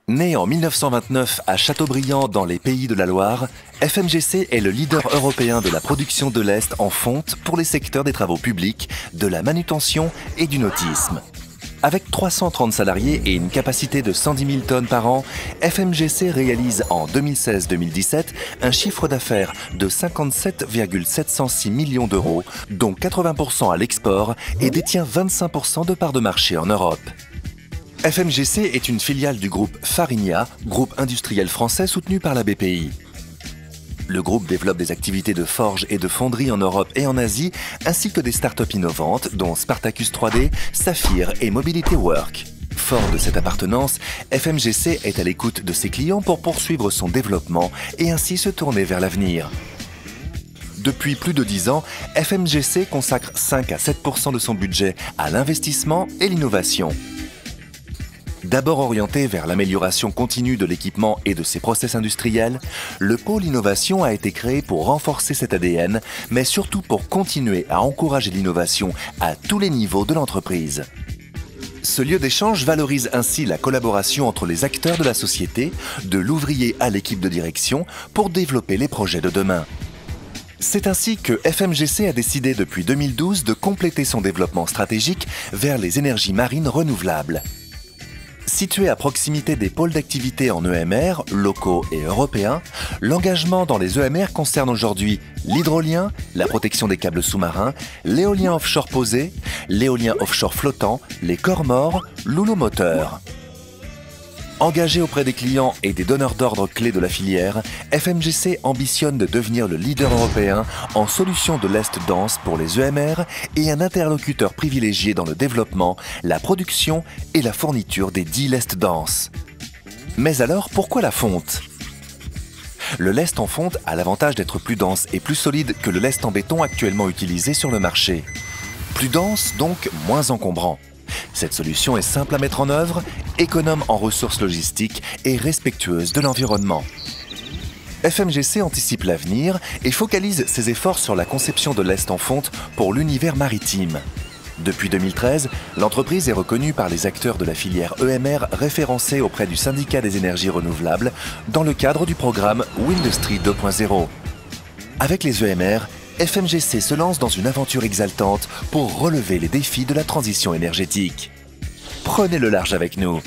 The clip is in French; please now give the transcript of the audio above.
Né en 1929 à Châteaubriand dans les Pays de la Loire, FMGC est le leader européen de la production de lest en fonte pour les secteurs des travaux publics, de la manutention et du nautisme. Avec 330 salariés et une capacité de 110 000 tonnes par an, FMGC réalise en 2016-2017 un chiffre d'affaires de 57,706 millions d'euros, dont 80% à l'export et détient 25% de parts de marché en Europe. FMGC est une filiale du groupe Farinia, groupe industriel français soutenu par la BPI. Le groupe développe des activités de forge et de fonderie en Europe et en Asie, ainsi que des startups innovantes, dont Spartacus 3D, Saphir et Mobility Work. Fort de cette appartenance, FMGC est à l'écoute de ses clients pour poursuivre son développement et ainsi se tourner vers l'avenir. Depuis plus de 10 ans, FMGC consacre 5 à 7% de son budget à l'investissement et l'innovation. D'abord orienté vers l'amélioration continue de l'équipement et de ses process industriels, le pôle innovation a été créé pour renforcer cet ADN, mais surtout pour continuer à encourager l'innovation à tous les niveaux de l'entreprise. Ce lieu d'échange valorise ainsi la collaboration entre les acteurs de la société, de l'ouvrier à l'équipe de direction, pour développer les projets de demain. C'est ainsi que FMGC a décidé depuis 2012 de compléter son développement stratégique vers les énergies marines renouvelables. Situé à proximité des pôles d'activité en EMR, locaux et européens, l'engagement dans les EMR concerne aujourd'hui l'hydrolien, la protection des câbles sous-marins, l'éolien offshore posé, l'éolien offshore flottant, les corps morts, l'houlomoteur. Engagé auprès des clients et des donneurs d'ordre clés de la filière, FMGC ambitionne de devenir le leader européen en solutions de lest dense pour les EMR et un interlocuteur privilégié dans le développement, la production et la fourniture des 10 lest denses. Mais alors, pourquoi la fonte ? Le lest en fonte a l'avantage d'être plus dense et plus solide que le lest en béton actuellement utilisé sur le marché. Plus dense, donc moins encombrant. Cette solution est simple à mettre en œuvre, économe en ressources logistiques et respectueuse de l'environnement. FMGC anticipe l'avenir et focalise ses efforts sur la conception de lest en fonte pour l'univers maritime. Depuis 2013, l'entreprise est reconnue par les acteurs de la filière EMR référencés auprès du syndicat des énergies renouvelables dans le cadre du programme Windustry 2.0. Avec les EMR, FMGC se lance dans une aventure exaltante pour relever les défis de la transition énergétique. Prenez le large avec nous.